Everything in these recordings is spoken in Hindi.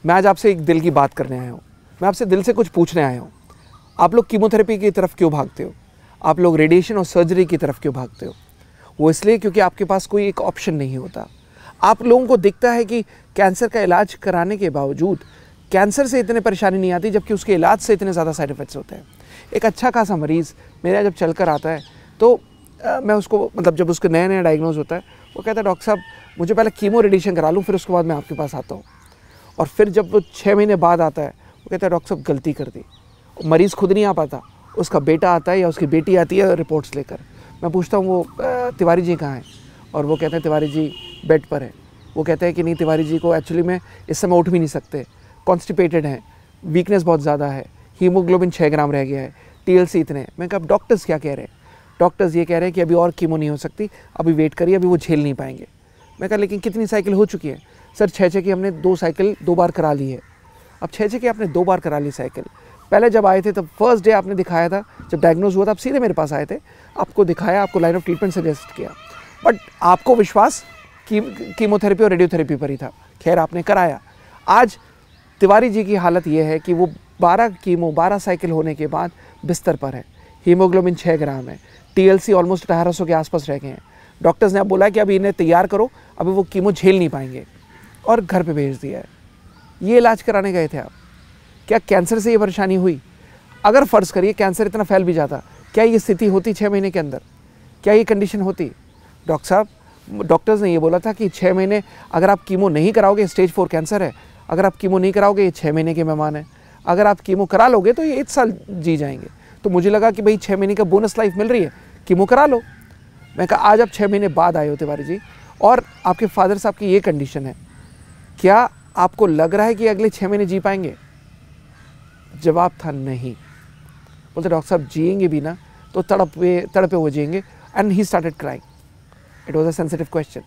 मैं आज आपसे एक दिल की बात करने आया हूँ। मैं आपसे दिल से कुछ पूछने आया हूँ। आप लोग कीमोथेरेपी की तरफ क्यों भागते हो? आप लोग रेडिएशन और सर्जरी की तरफ क्यों भागते हो? वो इसलिए क्योंकि आपके पास कोई एक ऑप्शन नहीं होता। आप लोगों को दिखता है कि कैंसर का इलाज कराने के बावजूद कैंसर से इतने परेशानी नहीं आती, जबकि उसके इलाज से इतने ज़्यादा साइड इफ़ेक्ट्स होते हैं। एक अच्छा खासा मरीज़ मेरा जब चल कर आता है तो मैं उसको जब उसको नया नया डायग्नोज होता है, वो कहता है डॉक्टर साहब मुझे पहले कीमो रेडिएशन करा लूँ, फिर उसके बाद मैं आपके पास आता हूँ। और फिर जब वो 6 महीने बाद आता है, वो कहता है डॉक्टर साहब गलती कर दी। मरीज़ खुद नहीं आ पाता, उसका बेटा आता है या उसकी बेटी आती है रिपोर्ट्स लेकर। मैं पूछता हूँ वो तिवारी जी कहाँ हैं, और वो कहते हैं तिवारी जी बेड पर है। वो कहते हैं कि नहीं, तिवारी जी को एक्चुअली में इस समय उठ भी नहीं सकते, कॉन्स्टिपेटेड हैं, वीकनेस बहुत ज़्यादा है, हीमोग्लोबिन 6 ग्राम रह गया है, TLC इतने हैं। मैं कहा डॉक्टर्स क्या कह रहे हैं? डॉक्टर्स ये कह रहे हैं कि अभी और कीमो नहीं हो सकती, अभी वेट करिए, अभी वो झेल नहीं पाएंगे। मैं कहा लेकिन कितनी साइकिल हो चुकी है? सर 6 की हमने 2 साइकिल 2 बार करा ली है। अब 6 की आपने 2 बार करा ली साइकिल। पहले जब आए थे तब फर्स्ट डे आपने दिखाया था, जब डायग्नोज हुआ था आप सीधे मेरे पास आए थे, आपको दिखाया, आपको लाइन ऑफ ट्रीटमेंट सजेस्ट किया, बट आपको विश्वास कीमोथेरेपी और रेडियोथेरेपी पर ही था। खैर आपने कराया। आज तिवारी जी की हालत ये है कि वो 12 साइकिल होने के बाद बिस्तर पर है, हीमोग्लोबिन 6 ग्राम है, TLC ऑलमोस्ट 1800 के आसपास रह गए हैं। डॉक्टर्स ने अब बोला कि अभी इन्हें तैयार करो, अभी वो कीमो झेल नहीं पाएंगे, और घर पे भेज दिया है। ये इलाज कराने गए थे आप, क्या कैंसर से ये परेशानी हुई? अगर फ़र्ज़ करिए कैंसर इतना फैल भी जाता, क्या ये स्थिति होती 6 महीने के अंदर? क्या ये कंडीशन होती? डॉक्टर साहब, डॉक्टर्स ने ये बोला था कि 6 महीने अगर आप कीमो नहीं कराओगे, स्टेज 4 कैंसर है, अगर आप कीमो नहीं कराओगे ये 6 महीने के मेहमान हैं, अगर आप कीमो करा लोगे तो ये 1 साल जी जाएंगे। तो मुझे लगा कि भाई 6 महीने का बोनस लाइफ मिल रही है, कीमो करा लो। मैं कहा आज आप 6 महीने बाद आए हो तिवारी जी, और आपके फादर साहब की ये कंडीशन है, क्या आपको लग रहा है कि अगले 6 महीने जी पाएंगे? जवाब था नहीं। बोलते डॉक्टर साहब जिएंगे भी ना तो तड़पे हुए जिएंगे। And he started crying. It was a sensitive question.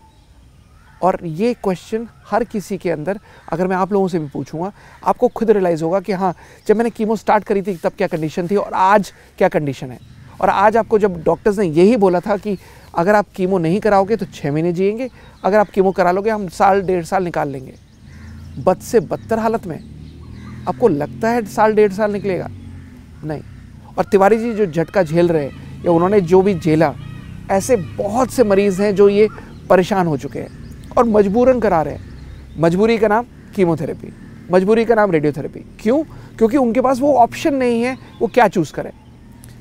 और ये क्वेश्चन हर किसी के अंदर, अगर मैं आप लोगों से भी पूछूंगा, आपको खुद रियलाइज़ होगा कि हाँ, जब मैंने कीमो स्टार्ट करी थी तब क्या कंडीशन थी और आज क्या कंडीशन है। और आज आपको जब डॉक्टर्स ने यही बोला था कि अगर आप कीमो नहीं कराओगे तो 6 महीने जिएंगे, अगर आप कीमो करा लोगे हम 1.5 साल निकाल लेंगे, बद से बदतर हालत में आपको लगता है 1.5 साल निकलेगा? नहीं। और तिवारी जी जो झटका झेल रहे हैं या उन्होंने जो भी झेला, ऐसे बहुत से मरीज़ हैं जो ये परेशान हो चुके हैं और मजबूरन करा रहे हैं। मजबूरी का नाम कीमोथेरेपी, मजबूरी का नाम रेडियोथेरेपी। क्यों? क्योंकि उनके पास वो ऑप्शन नहीं है, वो क्या चूज़ करें।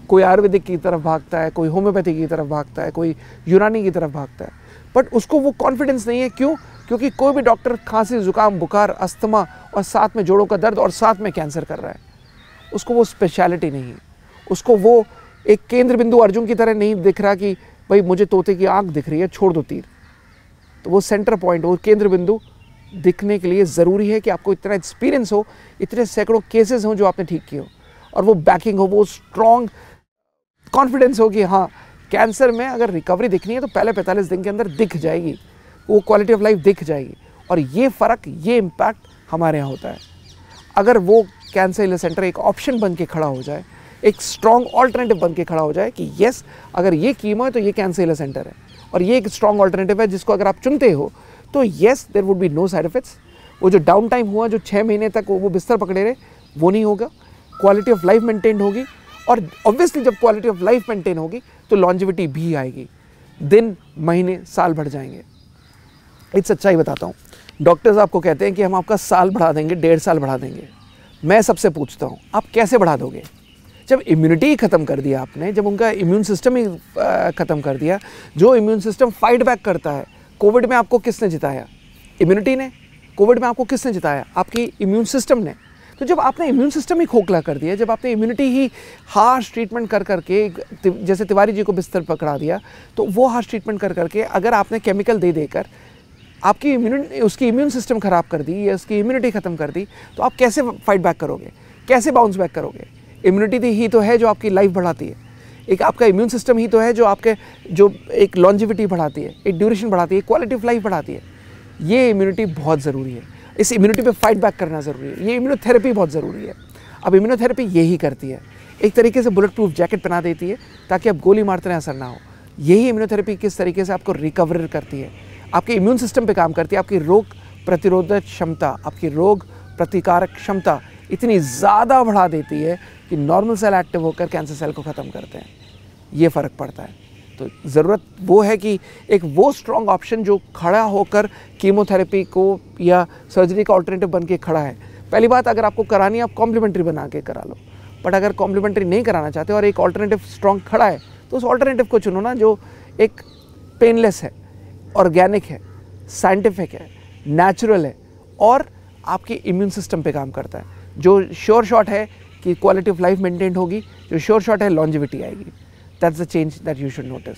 कोई आयुर्वेदिक की तरफ भागता है, कोई होम्योपैथी की तरफ भागता है, कोई यूनानी की तरफ भागता है, बट उसको वो कॉन्फिडेंस नहीं है। क्यों? क्योंकि कोई भी डॉक्टर खांसी, जुकाम, बुखार, अस्थमा और साथ में जोड़ों का दर्द और साथ में कैंसर कर रहा है, उसको वो स्पेशलिटी नहीं है। उसको वो एक केंद्र बिंदु अर्जुन की तरह नहीं दिख रहा कि भाई मुझे तोते की आंख दिख रही है, छोड़ दो तीर। तो वो सेंटर पॉइंट, वो केंद्र बिंदु दिखने के लिए ज़रूरी है कि आपको इतना एक्सपीरियंस हो, इतने सैकड़ों केसेस हों जो आपने ठीक किए हो, और वो बैकिंग हो, वो स्ट्रॉन्ग कॉन्फिडेंस हो कि हाँ, कैंसर में अगर रिकवरी दिखनी है तो पहले 45 दिन के अंदर दिख जाएगी, वो क्वालिटी ऑफ लाइफ दिख जाएगी। और ये फ़र्क, ये इम्पैक्ट हमारे यहाँ होता है। अगर वो कैंसर हेल्थ सेंटर एक ऑप्शन बन के खड़ा हो जाए, एक स्ट्रॉन्ग ऑल्टरनेटिव बन के खड़ा हो जाए कि येस, अगर ये कीमो है तो ये कैंसर हेल्थ सेंटर है, और ये एक स्ट्रॉन्ग ऑल्टरनेटिव है जिसको अगर आप चुनते हो तो yes, there would be no side effects. वो जो डाउन टाइम हुआ, जो 6 महीने तक वो बिस्तर पकड़े रहे, वो नहीं होगा। क्वालिटी ऑफ लाइफ मेंटेन होगी, और ऑब्वियसली जब क्वालिटी ऑफ लाइफ मेंटेन होगी तो लॉन्जिविटी भी आएगी। दिन, महीने, साल बढ़ जाएंगे। एक सच्चाई बताता हूँ, डॉक्टर्स आपको कहते हैं कि हम आपका साल बढ़ा देंगे, 1.5 साल बढ़ा देंगे। मैं सबसे पूछता हूँ, आप कैसे बढ़ा दोगे? जब इम्यूनिटी ख़त्म कर दिया आपने, जब उनका इम्यून सिस्टम ही ख़त्म कर दिया, जो इम्यून सिस्टम फाइट बैक करता है। कोविड में आपको किसने जिताया? इम्यूनिटी ने। कोविड में आपको किसने जिताया? आपकी इम्यून सिस्टम ने। तो जब आपने इम्यून सिस्टम ही खोखला कर दिया, जब आपने इम्यूनिटी ही हार्श ट्रीटमेंट कर करके, जैसे तिवारी जी को बिस्तर पकड़ा दिया, तो वो हार्श ट्रीटमेंट कर करके अगर आपने केमिकल दे देकर आपकी उसकी इम्यून सिस्टम ख़राब कर दी या उसकी इम्यूनिटी ख़त्म कर दी, तो आप कैसे फाइट बैक करोगे? कैसे बाउंस बैक करोगे? इम्यूनिटी ही तो है जो आपकी लाइफ बढ़ाती है। एक आपका इम्यून सिस्टम ही तो है जो आपके एक लॉन्जिविटी बढ़ाती है, एक ड्यूरेशन बढ़ाती है, क्वालिटी ऑफ लाइफ बढ़ाती है। ये इम्यूनिटी बहुत ज़रूरी है। इस इम्यूनिटी पे फाइट बैक करना ज़रूरी है। ये इम्यूनोथेरेपी बहुत ज़रूरी है। अब इम्यूनोथेरेपी यही करती है, एक तरीके से बुलेट प्रूफ जैकेट पहना देती है ताकि आप गोली मारते रहें, असर ना हो। यही इम्यूनोथेरेपी किस तरीके से आपको रिकवर करती है, आपके इम्यून सिस्टम पे काम करती है, आपकी रोग प्रतिरोधक क्षमता, आपकी रोग प्रतिकारक क्षमता इतनी ज़्यादा बढ़ा देती है कि नॉर्मल सेल एक्टिव होकर कैंसर सेल को ख़त्म करते हैं। ये फ़र्क पड़ता है। तो ज़रूरत वो है कि एक वो स्ट्रॉन्ग ऑप्शन जो खड़ा होकर कीमोथेरेपी को या सर्जरी का ऑल्टरनेटिव बन के खड़ा है। पहली बात, अगर आपको करानी है आप कॉम्प्लीमेंट्री बना के करा लो, बट अगर कॉम्प्लीमेंट्री नहीं कराना चाहते और एक ऑल्टरनेटिव स्ट्रॉन्ग खड़ा है तो उस ऑल्टरनेटिव को चुनो ना, जो एक पेनलेस है, ऑर्गेनिक है, साइंटिफिक है, नेचुरल है और आपके इम्यून सिस्टम पे काम करता है, जो श्योर शॉट है कि क्वालिटी ऑफ लाइफ मेंटेन होगी, जो श्योर शॉट है लॉन्जिविटी आएगी। That's the change that you should notice.